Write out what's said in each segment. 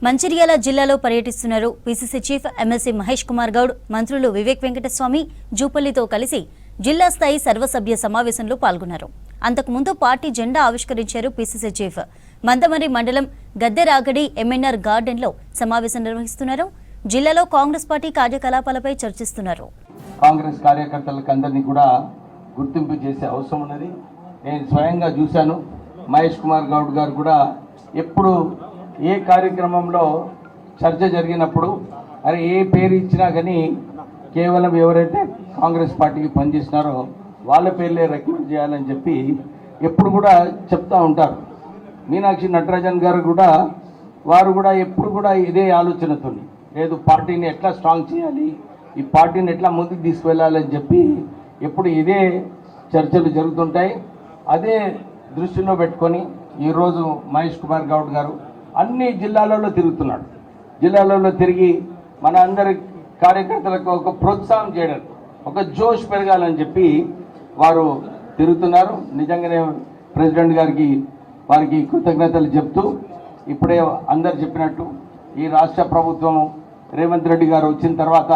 మంచిర్యాల జిల్లాలో పర్యటిస్తున్నారు PCC chief MLC Mahesh Kumar Goud. మంత్రులు వివేక్ వెంకటస్వామి, జూపల్లితో కలిసి జిల్లా స్థాయి సర్వసభ్య సమావేశంలో పాల్గొన్నారు. అంతకుముందు పార్టీ జెండా ఆవిష్కరించారు పీసీసీ చీఫ్. మందమరి మండలం గద్దెరాగడి ఎంఎన్ఆర్ గార్డెన్లో సమావేశం నిర్వహిస్తున్నారు. జిల్లాలో కాంగ్రెస్ పార్టీ కార్యకలాపాలపై చర్చిస్తున్నారు. కాంగ్రెస్ కార్యకర్తలకు అందరినీ కూడా గుర్తింపు చేసే అవసరం ఉన్నది. నేను స్వయంగా చూశాను. మహేష్ కుమార్ గౌడ్ గారు కూడా ఎప్పుడు ఏ కార్యక్రమంలో చర్చ జరిగినప్పుడు అరే ఏ పేరు ఇచ్చినా కానీ కేవలం ఎవరైతే కాంగ్రెస్ పార్టీకి పనిచేసినారో వాళ్ళ పేర్లే రికమెండ్ చేయాలని చెప్పి ఎప్పుడు కూడా చెప్తూ ఉంటారు. మీనాక్షి నటరాజన్ గారు కూడా వారు కూడా ఎప్పుడు కూడా ఇదే ఆలోచనతో లేదు పార్టీని ఎట్లా స్ట్రాంగ్ చేయాలి, ఈ పార్టీని ఎట్లా ముందుకు తీసుకువెళ్ళాలని చెప్పి ఎప్పుడు ఇదే చర్చలు జరుగుతుంటాయి. అదే దృష్టిలో పెట్టుకొని ఈరోజు మహేష్ కుమార్ గౌడ్ గారు అన్ని జిల్లాలలో తిరుగుతున్నాడు. జిల్లాలలో తిరిగి మన అందరి కార్యకర్తలకు ఒక ప్రోత్సాహం చేయడం, ఒక జోష్ పెరగాలని చెప్పి వారు తిరుగుతున్నారు. నిజంగానే ప్రెసిడెంట్ గారికి వారికి కృతజ్ఞతలు చెప్తూ ఇప్పుడే అందరు చెప్పినట్టు ఈ రాష్ట్ర ప్రభుత్వము రేవంత్ రెడ్డి గారు వచ్చిన తర్వాత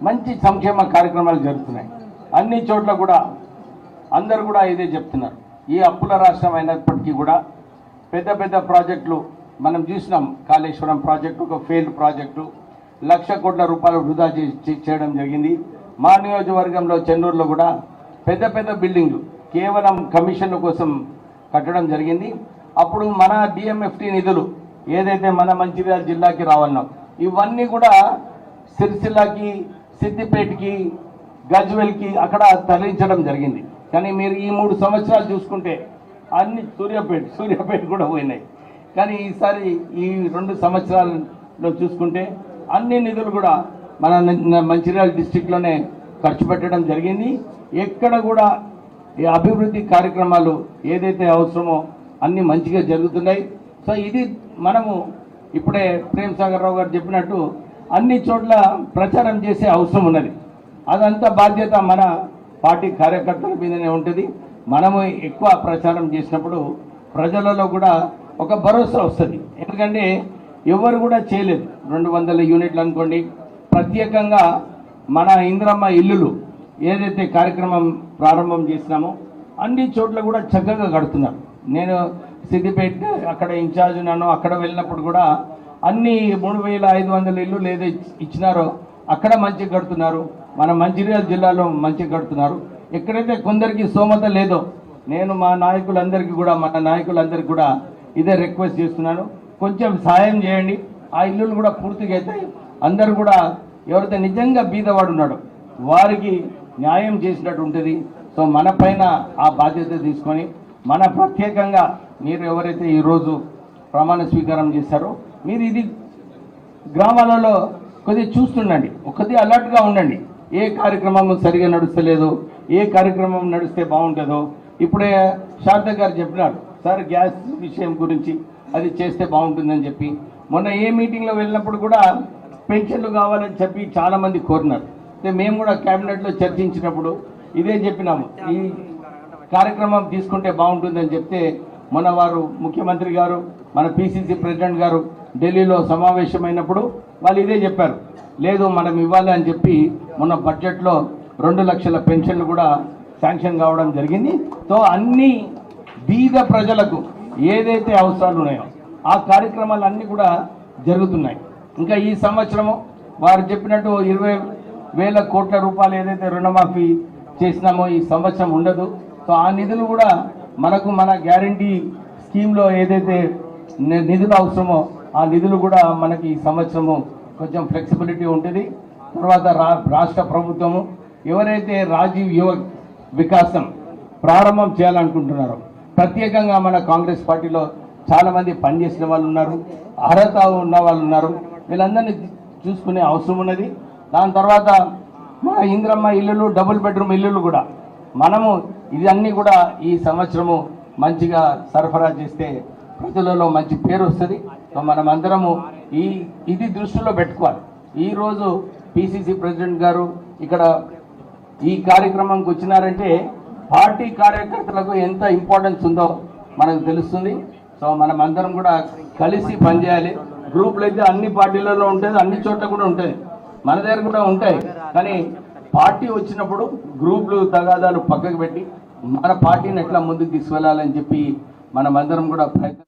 మంచి సంక్షేమ కార్యక్రమాలు జరుగుతున్నాయి. అన్ని చోట్ల కూడా అందరు కూడా ఇదే చెప్తున్నారు. ఈ అప్పుల రాష్ట్రం అయినప్పటికీ కూడా పెద్ద పెద్ద ప్రాజెక్టులు మనం చూసినాం. కాళేశ్వరం ప్రాజెక్టు ఒక ఫెయిల్డ్ ప్రాజెక్టు, 1,00,000 కోట్ల రూపాయలు వృధా చేయడం జరిగింది. మా నియోజకవర్గంలో చెన్నూరులో కూడా పెద్ద పెద్ద బిల్డింగ్లు కేవలం కమిషన్ల కోసం కట్టడం జరిగింది. అప్పుడు మన డిఎంఎఫ్టీ నిధులు ఏదైతే మన మంచిర్యాల జిల్లాకి రావన్నాం ఇవన్నీ కూడా సిరిసిల్లకి, సిద్దిపేటకి, గజ్వెల్కి అక్కడ తరలించడం జరిగింది. కానీ మీరు ఈ 3 సంవత్సరాలు చూసుకుంటే అన్ని సూర్యాపేట కూడా పోయినాయి. కానీ ఈసారి ఈ 2 సంవత్సరాల్లో చూసుకుంటే అన్ని నిధులు కూడా మన మంచిర్యాల డిస్టిక్లోనే ఖర్చు పెట్టడం జరిగింది. ఎక్కడ కూడా ఈ అభివృద్ధి కార్యక్రమాలు ఏదైతే అవసరమో అన్నీ మంచిగా జరుగుతున్నాయి. సో ఇది మనము ఇప్పుడే ప్రేమ్ సాగర్ రావు గారు చెప్పినట్టు అన్ని చోట్ల ప్రచారం చేసే అవసరం ఉన్నది. అదంతా బాధ్యత మన పార్టీ కార్యకర్తల మీదనే ఉంటుంది. మనము ఎక్కువ ప్రచారం చేసినప్పుడు ప్రజలలో కూడా ఒక భరోసా వస్తుంది. ఎందుకంటే ఎవరు కూడా చేయలేదు. 200 యూనిట్లు అనుకోండి, ప్రత్యేకంగా మన ఇంద్రమ్మ ఇల్లులు ఏదైతే కార్యక్రమం ప్రారంభం చేసినామో అన్ని చోట్ల కూడా చక్కగా కడుతున్నారు. నేను సిద్దిపేట అక్కడ ఇన్ఛార్జ్ ఉన్నాను. అక్కడ వెళ్ళినప్పుడు కూడా అన్ని 3,500 ఇల్లు ఏదో ఇచ్చినారో అక్కడ మంచిగా కడుతున్నారు. మన మంచిర్యాల జిల్లాలో మంచిగా కడుతున్నారు. ఎక్కడైతే కొందరికి స్తోమత లేదో నేను మా నాయకులందరికీ కూడా మన నాయకులందరికీ కూడా ఇదే రిక్వెస్ట్ చేస్తున్నాను. కొంచెం సాయం చేయండి. ఆ ఇల్లులు కూడా పూర్తిగా అవుతాయి. అందరూ కూడా ఎవరైతే నిజంగా బీదవాడు ఉన్నాడో వారికి న్యాయం చేసినట్టు ఉంటుంది. సో మన పైన ఆ బాధ్యత తీసుకొని మన ప్రత్యేకంగా మీరు ఎవరైతే ఈరోజు ప్రమాణ స్వీకారం చేశారో మీరు ఇది గ్రామాలలో కొద్దిగా చూస్తుండండి, కొద్దిగా అలర్ట్గా ఉండండి. ఏ కార్యక్రమం సరిగా నడుస్తలేదో, ఏ కార్యక్రమం నడిస్తే బాగుంటుందో. ఇప్పుడే శారద గారు చెప్పినారు సార్ గ్యాస్ విషయం గురించి అది చేస్తే బాగుంటుందని చెప్పి. మొన్న ఏ మీటింగ్లో వెళ్ళినప్పుడు కూడా పెన్షన్లు కావాలని చెప్పి చాలామంది కోరినారు. మేము కూడా క్యాబినెట్లో చర్చించినప్పుడు ఇదే చెప్పినాము, ఈ కార్యక్రమం తీసుకుంటే బాగుంటుందని చెప్తే మొన్న వారు ముఖ్యమంత్రి గారు మన పిసిసి ప్రెసిడెంట్ గారు ఢిల్లీలో సమావేశమైనప్పుడు వాళ్ళు ఇదే చెప్పారు, లేదు మనం ఇవ్వాలి అని చెప్పి మొన్న బడ్జెట్లో 2 లక్షల పెన్షన్లు కూడా శాంక్షన్ కావడం జరిగింది. సో అన్ని బీద ప్రజలకు ఏదైతే అవసరాలు ఉన్నాయో ఆ కార్యక్రమాలు అన్నీ కూడా జరుగుతున్నాయి. ఇంకా ఈ సంవత్సరము వారు చెప్పినట్టు 20,000 కోట్ల రూపాయలు ఏదైతే రుణమాఫీ చేసినామో ఈ సంవత్సరం ఉండదు. సో ఆ నిధులు కూడా మనకు మన గ్యారంటీ స్కీమ్లో ఏదైతే నిధులు అవసరమో ఆ నిధులు కూడా మనకి ఈ సంవత్సరము కొంచెం ఫ్లెక్సిబిలిటీ ఉంటుంది. తర్వాత రాష్ట్ర ప్రభుత్వము ఎవరైతే రాజీవ్ యువ వికాసం ప్రారంభం చేయాలనుకుంటున్నారో ప్రత్యేకంగా మన కాంగ్రెస్ పార్టీలో చాలామంది పనిచేసిన వాళ్ళు ఉన్నారు, అర్హత ఉన్న వాళ్ళు ఉన్నారు. వీళ్ళందరినీ చూసుకునే అవసరం ఉన్నది. దాని తర్వాత మన ఇంద్రమ్మ ఇల్లులు, డబుల్ బెడ్రూమ్ ఇల్లులు కూడా మనము ఇది అన్నీ కూడా ఈ సంవత్సరము మంచిగా సరఫరా చేస్తే ప్రజలలో మంచి పేరు వస్తుంది. సో మనం అందరము ఇది దృష్టిలో పెట్టుకోవాలి. ఈరోజు పిసిసి ప్రెసిడెంట్ గారు ఇక్కడ ఈ కార్యక్రమంకి వచ్చినారంటే పార్టీ కార్యకర్తలకు ఎంత ఇంపార్టెన్స్ ఉందో మనకు తెలుస్తుంది. సో మనం అందరం కూడా కలిసి పనిచేయాలి. గ్రూపులు అయితే అన్ని పార్టీలలో ఉంటుంది, అన్ని చోట్ల కూడా ఉంటుంది, మన దగ్గర కూడా ఉంటాయి. కానీ పార్టీ వచ్చినప్పుడు గ్రూపులు తగాదాలు పక్కకు పెట్టి మన పార్టీని ఎట్లా ముందుకు తీసుకెళ్లాలని చెప్పి మనమందరం కూడా ప్రయత్నం